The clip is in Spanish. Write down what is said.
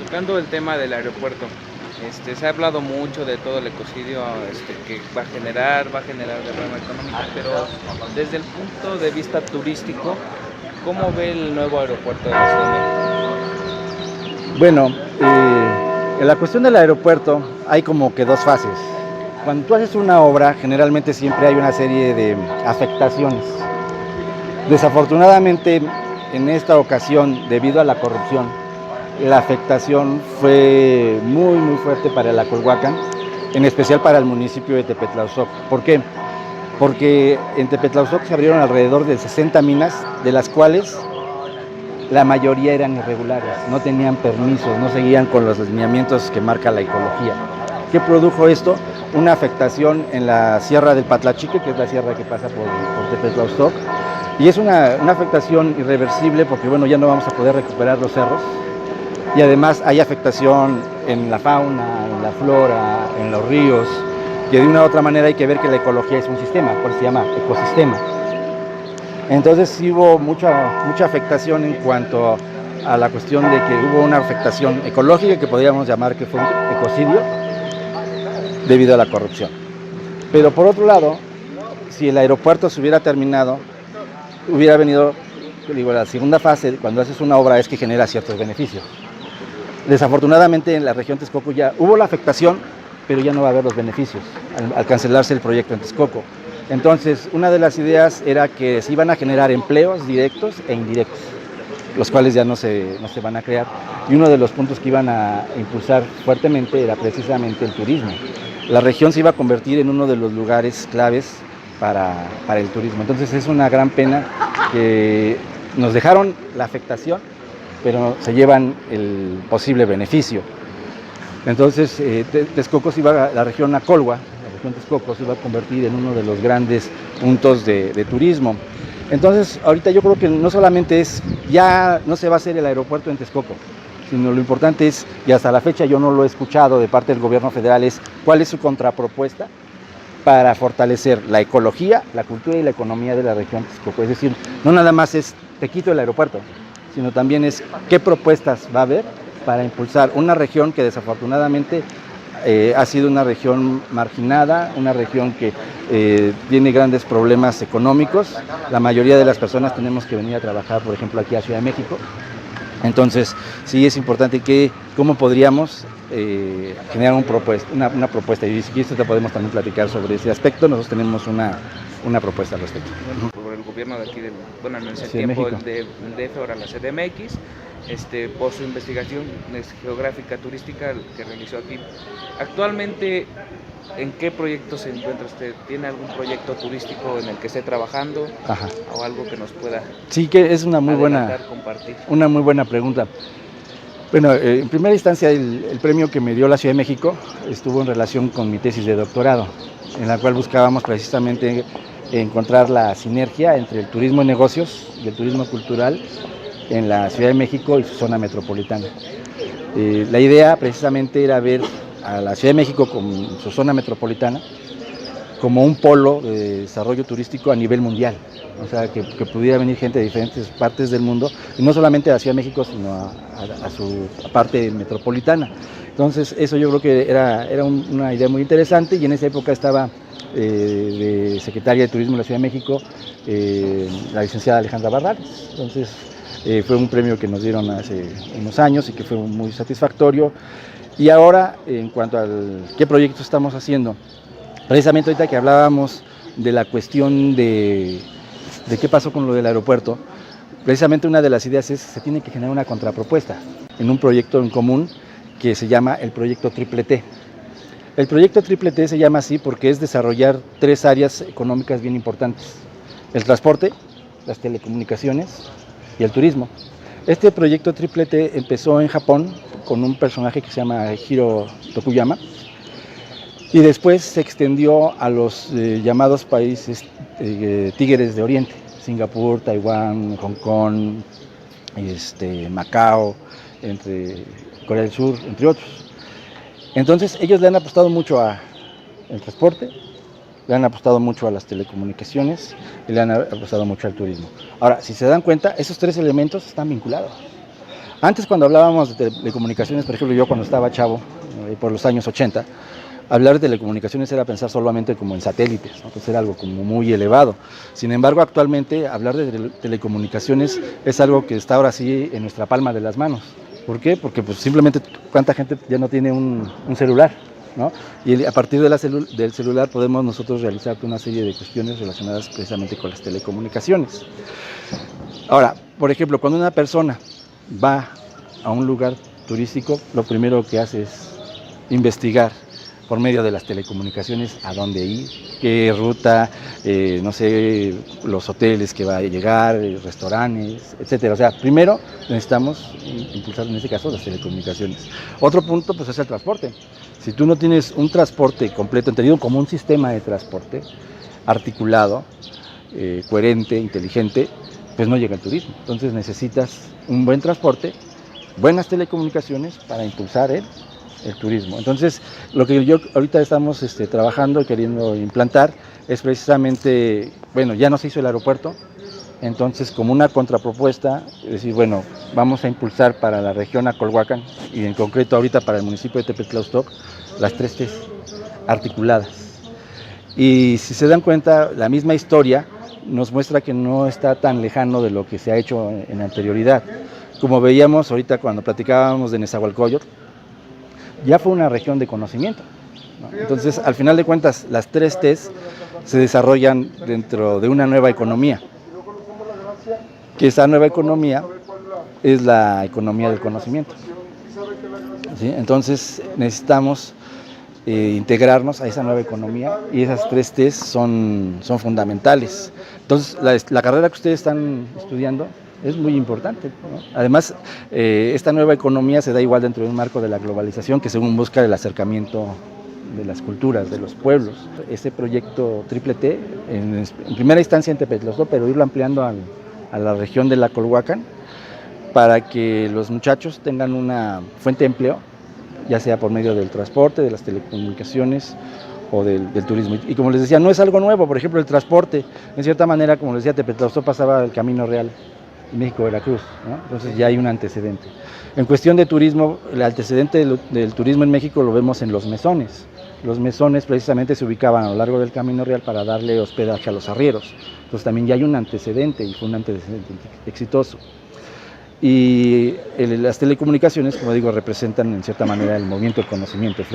Tocando el tema del aeropuerto, se ha hablado mucho de todo el ecocidio que va a generar derrama económica, pero desde el punto de vista turístico, ¿cómo ve el nuevo aeropuerto de la Ciudad de México? Bueno, en la cuestión del aeropuerto hay como que dos fases. Cuando tú haces una obra, generalmente siempre hay una serie de afectaciones. Desafortunadamente, en esta ocasión, debido a la corrupción, la afectación fue muy fuerte para el Acolhuacan, en especial para el municipio de Tepetlauzoc. ¿Por qué? Porque en Tepetlauzoc se abrieron alrededor de 60 minas, de las cuales la mayoría eran irregulares, no tenían permisos, no seguían con los lineamientos que marca la ecología. ¿Qué produjo esto? Una afectación en la sierra del Patlachique, que es la sierra que pasa por Tepetlaustoc, y es una afectación irreversible porque bueno, ya no vamos a poder recuperar los cerros, y además hay afectación en la fauna, en la flora, en los ríos, que de una u otra manera hay que ver que la ecología es un sistema, por eso se llama ecosistema. Entonces sí hubo mucha afectación en cuanto a la cuestión de que hubo una afectación ecológica que podríamos llamar que fue un ecocidio debido a la corrupción. Pero por otro lado, si el aeropuerto se hubiera terminado, hubiera venido, digo, la segunda fase, cuando haces una obra es que genera ciertos beneficios. Desafortunadamente en la región Texcoco ya hubo la afectación, pero ya no va a haber los beneficios al cancelarse el proyecto en Texcoco. Entonces, una de las ideas era que se iban a generar empleos directos e indirectos, los cuales ya no se van a crear. Y uno de los puntos que iban a impulsar fuertemente era precisamente el turismo. La región se iba a convertir en uno de los lugares claves para el turismo. Entonces, es una gran pena que nos dejaron la afectación, pero se llevan el posible beneficio. Entonces, Texcoco se iba, la región Acolhua, Texcoco se iba a convertir en uno de los grandes puntos de turismo. Entonces, ahorita yo creo que no solamente ya no se va a hacer el aeropuerto en Texcoco, sino lo importante es, y hasta la fecha yo no lo he escuchado de parte del gobierno federal, es cuál es su contrapropuesta para fortalecer la ecología, la cultura y la economía de la región Texcoco. Es decir, no nada más es te quito el aeropuerto, sino también es qué propuestas va a haber para impulsar una región que desafortunadamente ha sido una región marginada, una región que tiene grandes problemas económicos. La mayoría de las personas tenemos que venir a trabajar, por ejemplo, aquí a Ciudad de México. Entonces, sí es importante cómo podríamos generar una propuesta. Y si quieres te podemos también platicar sobre ese aspecto. Nosotros tenemos una propuesta al respecto. Por el gobierno de aquí, en ese sí, tiempo, el DF, ahora la CDMX, por su investigación geográfica turística que realizó aquí. Actualmente, ¿en qué proyecto se encuentra usted? ¿Tiene algún proyecto turístico en el que esté trabajando? Ajá. ¿O algo que nos pueda sí, que es una muy compartir? Una muy buena pregunta. Bueno, en primera instancia el premio que me dio la Ciudad de México estuvo en relación con mi tesis de doctorado, en la cual buscábamos precisamente encontrar la sinergia entre el turismo de negocios y el turismo cultural en la Ciudad de México y su zona metropolitana. La idea precisamente era ver a la Ciudad de México con su zona metropolitana como un polo de desarrollo turístico a nivel mundial, o sea, que pudiera venir gente de diferentes partes del mundo, y no solamente a la Ciudad de México, sino a su parte metropolitana. Entonces, eso yo creo que era una idea muy interesante, y en esa época estaba de secretaria de Turismo de la Ciudad de México la licenciada Alejandra Barrales. Entonces, fue un premio que nos dieron hace unos años y que fue muy satisfactorio. Y ahora, en cuanto a qué proyectos estamos haciendo, precisamente ahorita que hablábamos de la cuestión de qué pasó con lo del aeropuerto, precisamente una de las ideas es que se tiene que generar una contrapropuesta en un proyecto en común que se llama el proyecto Triple T. El proyecto Triple T se llama así porque es desarrollar 3 áreas económicas bien importantes: el transporte, las telecomunicaciones y el turismo. Este proyecto Triple T empezó en Japón con un personaje que se llama Hiro Tokuyama, y después se extendió a los llamados países tigres de Oriente: Singapur, Taiwán, Hong Kong, Macao, Corea del Sur, entre otros. Entonces ellos le han apostado mucho al transporte, le han apostado mucho a las telecomunicaciones y le han apostado mucho al turismo. Ahora, si se dan cuenta, esos 3 elementos están vinculados. Antes, cuando hablábamos de telecomunicaciones, por ejemplo, yo cuando estaba chavo, por los años 80, hablar de telecomunicaciones era pensar solamente como en satélites, ¿no? Entonces era algo como muy elevado. Sin embargo, actualmente hablar de telecomunicaciones es algo que está ahora sí en nuestra palma de las manos. ¿Por qué? Porque pues, simplemente cuánta gente ya no tiene un celular, ¿no? Y a partir de del celular podemos nosotros realizar una serie de cuestiones relacionadas precisamente con las telecomunicaciones. Ahora, por ejemplo, cuando una persona va a un lugar turístico, lo primero que hace es investigar por medio de las telecomunicaciones a dónde ir, qué ruta, no sé, los hoteles que va a llegar, restaurantes, etcétera. O sea, primero necesitamos impulsar en este caso las telecomunicaciones. Otro punto pues es el transporte. Si tú no tienes un transporte completo, entendido como un sistema de transporte articulado, coherente, inteligente, pues no llega el turismo. Entonces necesitas un buen transporte, buenas telecomunicaciones para impulsar el turismo. Entonces, lo que yo ahorita estamos trabajando y queriendo implantar es precisamente, bueno, ya no se hizo el aeropuerto, entonces como una contrapropuesta, es decir, bueno, vamos a impulsar para la región Acolhuacan y en concreto ahorita para el municipio de Tepetlauztoc, las 3 T's articuladas. Y si se dan cuenta, la misma historia nos muestra que no está tan lejano de lo que se ha hecho en anterioridad. Como veíamos ahorita cuando platicábamos de Nezahualcóyotl, ya fue una región de conocimiento, ¿no? Entonces, al final de cuentas, las 3 T's se desarrollan dentro de una nueva economía, que esa nueva economía es la economía del conocimiento, ¿sí? Entonces, necesitamos integrarnos a esa nueva economía y esas 3 T's son fundamentales. Entonces, la carrera que ustedes están estudiando es muy importante, ¿no? Además, esta nueva economía se da igual dentro de un marco de la globalización que según busca el acercamiento de las culturas, de los pueblos. Este proyecto Triple T, en primera instancia en Tepetlauztoc, pero irlo ampliando a la región de la Acolhuacan, para que los muchachos tengan una fuente de empleo, ya sea por medio del transporte, de las telecomunicaciones o del turismo. Y como les decía, no es algo nuevo. Por ejemplo, el transporte, en cierta manera, como les decía, Tepetlauztoc pasaba el Camino Real, México-Veracruz, ¿no? Entonces ya hay un antecedente. En cuestión de turismo, el antecedente del turismo en México lo vemos en los mesones. Los mesones precisamente se ubicaban a lo largo del Camino Real para darle hospedaje a los arrieros. Entonces también ya hay un antecedente y fue un antecedente exitoso. Y las telecomunicaciones, como digo, representan en cierta manera el movimiento del conocimiento, el flujo